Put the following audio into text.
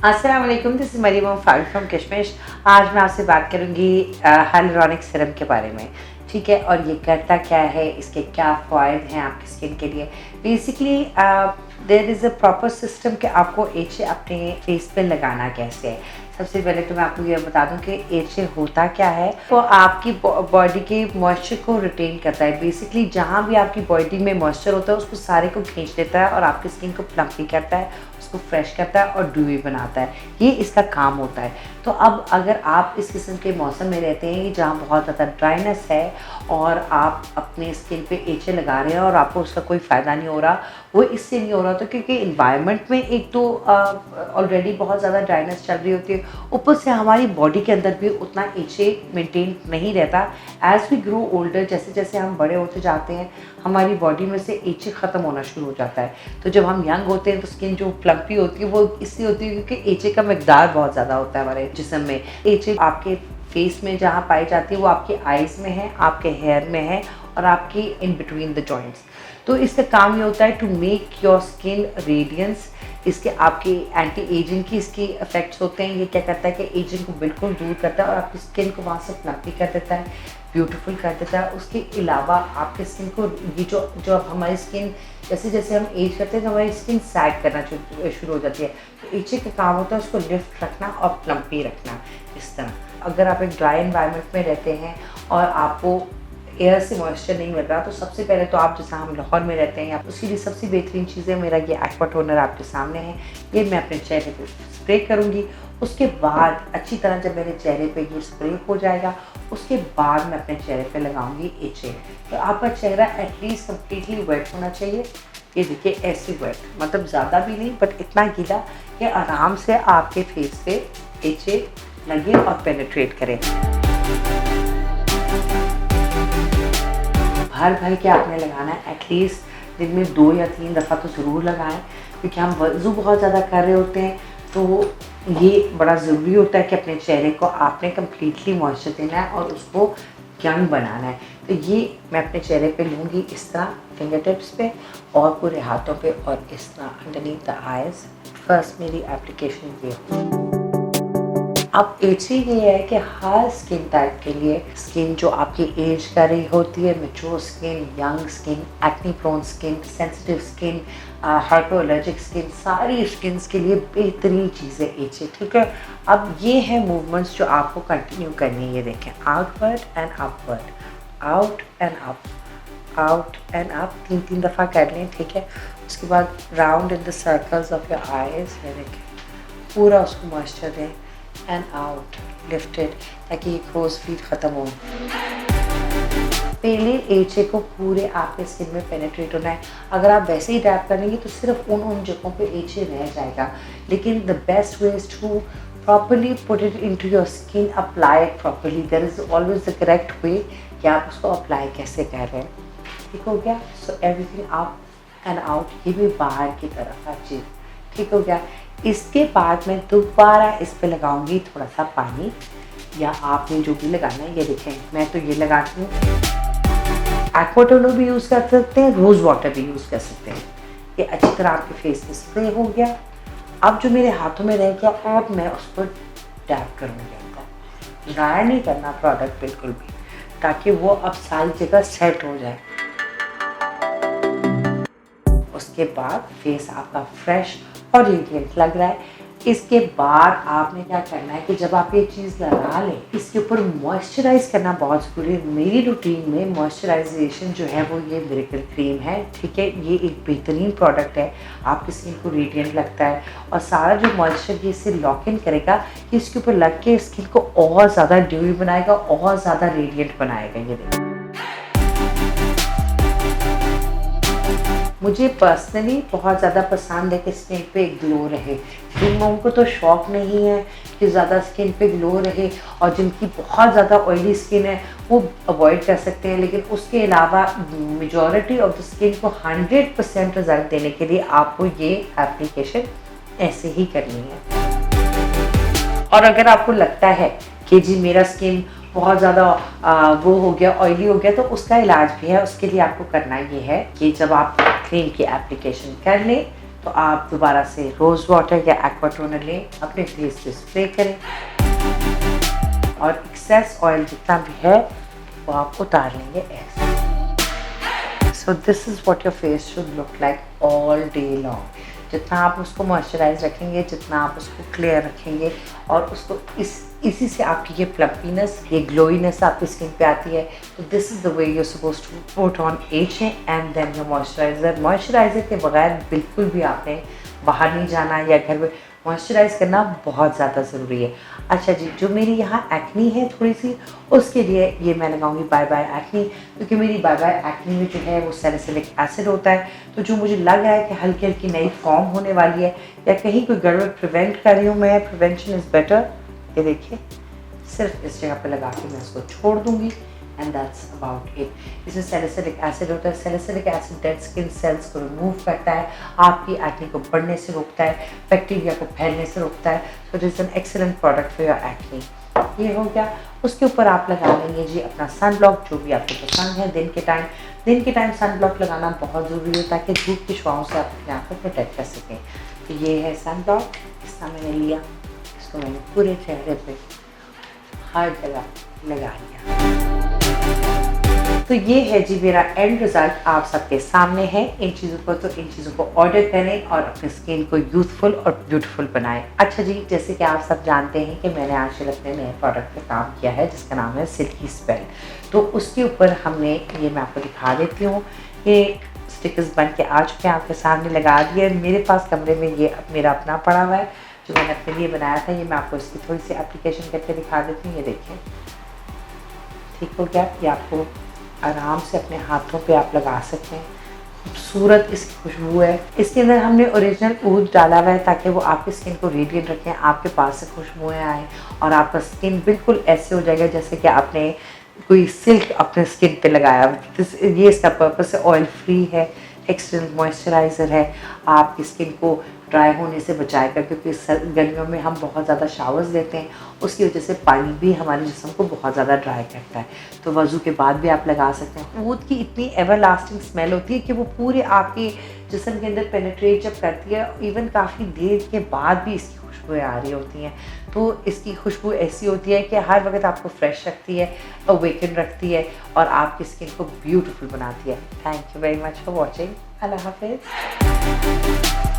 अस्सलाम वालेकुम, this is Maryam Farooq from Kashmir. आज मैं आपसे बात करूंगी हाइलुरोनिक सीरम के बारे में। ठीक है, और ये करता क्या है, इसके क्या फ़ायदे हैं आपकी स्किन के लिए। Basically there is a proper system कि आपको एचे अपने फेस पे लगाना कैसे है। सबसे पहले तो मैं आपको ये बता दूं कि एचे होता क्या है। तो आपकी बॉडी के मॉइस्चर को रिटेन करता है। बेसिकली जहाँ भी आपकी बॉडी में मॉइस्चर होता है उसको सारे को खींच लेता है और आपकी स्किन को प्लम्पी करता है, उसको फ्रेश करता है और ड्यूई बनाता है। ये इसका काम होता है। तो अब अगर आप इस किस्म के मौसम में रहते हैं जहाँ बहुत ज़्यादा ड्राइनेस है और आप अपने स्किन पे एचे लगा रहे हैं और आपको उसका कोई फ़ायदा नहीं हो रहा, वो इससे नहीं हो रहा तो क्योंकि इन्वायरमेंट में एक तो ऑलरेडी बहुत ज़्यादा ड्राइनेस चल रही होती है, ऊपर से हमारी बॉडी के अंदर भी उतना एचे मेंटेन नहीं रहता। एज़ वी ग्रो ओल्डर, जैसे जैसे हम बड़े होते जाते हैं, हमारी बॉडी में से एचे ख़त्म होना शुरू हो जाता है। तो जब हम यंग होते हैं तो स्किन जो प्लम्पी होती है वो इसलिए होती है क्योंकि एचे का मिकदार बहुत ज़्यादा होता है हमारे जिस्म में। एचे आपके फेस में जहाँ पाई जाती है वो आपके आइज़ में है, आपके हेयर में है और आपकी इन बिटवीन द जॉइंट्स। तो इसका काम ये होता है to make your skin radiance. इसके आपकी एंटी एजिंग की इसकी इफ़ेक्ट्स होते हैं। ये क्या करता है कि एजिंग को बिल्कुल दूर करता है और आपकी स्किन को वहाँ से प्लम्पी कर देता है, ब्यूटीफुल कर देता है। उसके अलावा आपके स्किन को ये जो अब हमारी स्किन जैसे जैसे हम एज करते हैं तो हमारी स्किन सैग करना शुरू हो जाती है। तो एचे का काम होता है उसको लिफ्ट रखना और प्लम्पी रखना। इस तरह अगर आप एक ड्राई एनवायरनमेंट में रहते हैं और आपको एयर से मॉइस्चर नहीं मिल रहा, तो सबसे पहले तो आप जैसा हम लाहौर में रहते हैं या उसके लिए सबसे बेहतरीन चीज़ें मेरा ये एक्वा टोनर आपके सामने है। ये मैं अपने चेहरे पे स्प्रे करूँगी। उसके बाद अच्छी तरह जब मेरे चेहरे पे ये स्प्रे हो जाएगा, उसके बाद मैं अपने चेहरे पे लगाऊंगी एचे। तो आपका चेहरा एटलीस्ट कम्प्लीटली वेट होना चाहिए। ये देखिए ऐसे वेट, मतलब ज़्यादा भी नहीं बट इतना गीला कि आराम से आपके फेस पे एचे लगे और पेनिट्रेट करें। भर भर के आपने लगाना है। एटलीस्ट दिन में 2 या 3 दफ़ा तो ज़रूर लगाएं, क्योंकि हम वज़ू बहुत ज़्यादा कर रहे होते हैं। तो ये बड़ा ज़रूरी होता है कि अपने चेहरे को आपने कम्प्लीटली मॉइस्चर देना है और उसको यंग बनाना है। तो ये मैं अपने चेहरे पे लूँगी इस तरह, फिंगर टिप्स पे और पूरे हाथों पे और इस तरह अंडरनीथ द आइज़। फर्स्ट मेरी एप्लीकेशन ये। अब एचे ये है कि हर स्किन टाइप के लिए, स्किन जो आपकी एज कर रही होती है, mature skin, young skin, acne prone skin, sensitive skin, hypoallergenic skin, सारी स्किन्स के लिए बेहतरीन चीज़ है एचे। ठीक है, अब ये है मूवमेंट्स जो आपको कंटिन्यू करनी है। ये देखें, outward and upward, out and up, out and up, 3 दफ़ा कर लें। ठीक है, उसके बाद round in the circles of your eyes. ये देखें, पूरा उसको मॉइस्चर दें एंड आउट, लिफ्टेड, ताकि ये क्रोज फीट ख़त्म हो। पहले एचे को पूरे आपके स्किन में पेनिट्रेट होना है। अगर आप वैसे ही टैप करेंगे तो सिर्फ उन जगहों पे एचे रह जाएगा। लेकिन the best way is to properly put it into your skin, apply it properly. There is always the correct way कि आप उसको अप्लाई कैसे कर रहे हैं। ठीक हो गया? So everything up and out, ये भी बाहर की तरफ हर चीज़। ठीक हो गया? इसके बाद मैं दोबारा इस पे लगाऊंगी थोड़ा सा पानी, या आपने जो भी लगाना है। ये देखें, मैं तो ये लगाती हूँ। एक्वा टोनर भी यूज़ कर सकते हैं, रोज़ वाटर भी यूज़ कर सकते हैं। ये अच्छी तरह आपके फेस पे स्प्रे हो गया। अब जो मेरे हाथों में रह गया, अब मैं उस पर टैप करूँगी। ज़ाया नहीं करना प्रोडक्ट बिल्कुल भी, ताकि वो अब सारी जगह सेट हो जाए। उसके बाद फेस आपका फ्रेश और रेडिएंट लग रहा है। इसके बाद आपने क्या करना है कि जब आप ये चीज़ लगा लें, इसके ऊपर मॉइस्चराइज़ करना बहुत ज़रूरी है। मेरी रूटीन में मॉइस्चराइजेशन जो है वो ये मिरेकल क्रीम है। ठीक है, ये एक बेहतरीन प्रोडक्ट है, आपकी स्किन को रेडिएंट लगता है और सारा जो मॉइस्चर ये इसे लॉक इन करेगा, ये इसके ऊपर लग के स्किन को और ज़्यादा ड्यूई बनाएगा, और ज़्यादा रेडिएंट बनाएगा। ये देखिए, मुझे पर्सनली बहुत ज़्यादा पसंद है कि स्किन पे ग्लो रहे। जिन लोगों को तो शौक नहीं है कि ज़्यादा स्किन पे ग्लो रहे और जिनकी बहुत ज़्यादा ऑयली स्किन है वो अवॉइड कर सकते हैं, लेकिन उसके अलावा मेजॉरिटी ऑफ द स्किन को 100% रिजल्ट देने के लिए आपको ये एप्लीकेशन ऐसे ही करनी है। और अगर आपको लगता है कि जी मेरा स्किन बहुत ज़्यादा वो हो गया, ऑयली हो गया, तो उसका इलाज भी है। उसके लिए आपको करना ये है कि जब आप क्रीम की एप्लीकेशन कर लें तो आप दोबारा से रोज़ वाटर या एक्वा टोनर लें, अपने फेस पे स्प्रे करें और एक्सेस ऑयल जितना भी है वो आप उतार लेंगे ऐसे। So this is what your face should look like all day long. जितना आप उसको मॉइस्चराइज रखेंगे, जितना आप उसको क्लियर रखेंगे और उसको इसी से आपकी ये प्लम्पीनेस, ये ग्लोइनेस आपकी स्किन पे आती है। तो this is the way you suppose to put on H and then your moisturiser. Moisturiser के बगैर बिल्कुल भी आपने बाहर नहीं जाना या घर में मॉइस्चराइज़ करना बहुत ज़्यादा ज़रूरी है। अच्छा जी, जो मेरी यहाँ एक्नी है थोड़ी सी, उसके लिए ये मैं लगाऊंगी बाय बाय एक्नी, क्योंकि मेरी बाय बाय एक्नी में जो है वो सैलिसिलिक एसिड होता है। तो जो मुझे लग रहा है कि हल्की हल्की नई फॉर्म होने वाली है या कहीं कोई गड़बड़ प्रिवेंट कर रही हूँ मैं, प्रिवेंशन इज़ बेटर। ये देखिए, सिर्फ इस जगह पे लगा के मैं इसको छोड़ दूंगी एंड दैट्स अबाउट इट। इसमें सैलिसिलिक एसिड होता है। Salicylic acid dead skin cells को रिमूव करता है, आपकी एक्ने को बढ़ने से रोकता है, बैक्टीरिया को फैलने से रोकता है। So it is an excellent product for your acne. ये हो गया। उसके ऊपर आप लगा लेंगे जी अपना सन ब्लॉक, जो भी आपको पसंद है। दिन के टाइम सन ब्लॉक लगाना बहुत ज़रूरी है ताकि धूप की छुआओं से आप अपने आप को प्रोटेक्ट कर सकें। तो ये है सन ब्लॉक, इसका मैंने लिया, इसको मैंने पूरे चेहरे पे हर जगह लगा लिया। तो ये है जी मेरा एंड रिजल्ट आप सबके सामने है। इन चीज़ों को ऑर्डर करें और अपनी स्किन को यूथफुल और ब्यूटीफुल बनाएं। अच्छा जी, जैसे कि आप सब जानते हैं कि मैंने आजकल अपने नए प्रोडक्ट पे काम किया है जिसका नाम है सिल्की स्पेल। तो उसके ऊपर हमने, ये मैं आपको दिखा देती हूँ, ये स्टिकर्स बन के आ चुके हैं, आपके सामने लगा दिए। मेरे पास कमरे में ये मेरा अपना पड़ा हुआ है जो मैंने अपने लिए बनाया था। ये मैं आपको इसकी थोड़ी सी एप्लीकेशन करके दिखा देती हूँ। ये देखिए, ठीक हो गया। ये आपको आराम से अपने हाथों पे आप लगा सकते हैं। खूबसूरत इसकी खुशबू है। इसके अंदर हमने ओरिजिनल ऊद डाला हुआ है ताकि वो आपकी स्किन को रेडिएंट रखें, आपके पास से खुशबुएँ आएँ और आपका स्किन बिल्कुल ऐसे हो जाएगा जैसे कि आपने कोई सिल्क अपने स्किन पे लगाया। ये इसका पर्पस है, ऑयल फ्री है, एक्सटर्नल मॉइस्चराइज़र है, आपकी स्किन को ड्राई होने से बचाएगा, क्योंकि गर्मियों में हम बहुत ज़्यादा शावर्स लेते हैं, उसकी वजह से पानी भी हमारे जिस्म को बहुत ज़्यादा ड्राई करता है। तो वज़ू के बाद भी आप लगा सकते हैं। ऊद की इतनी एवरलास्टिंग स्मेल होती है कि वो पूरे आपके जिस्म के अंदर पेनिट्रेट जब करती है, इवन काफ़ी देर के बाद भी इसकी खुशबुएँ आ रही होती हैं। तो इसकी खुशबू ऐसी होती है कि हर वक्त आपको फ्रेश रखती है, अवेकन रखती है और आपकी स्किन को ब्यूटीफुल बनाती है। Thank you very much for watching. अल्लाह हाफिज़।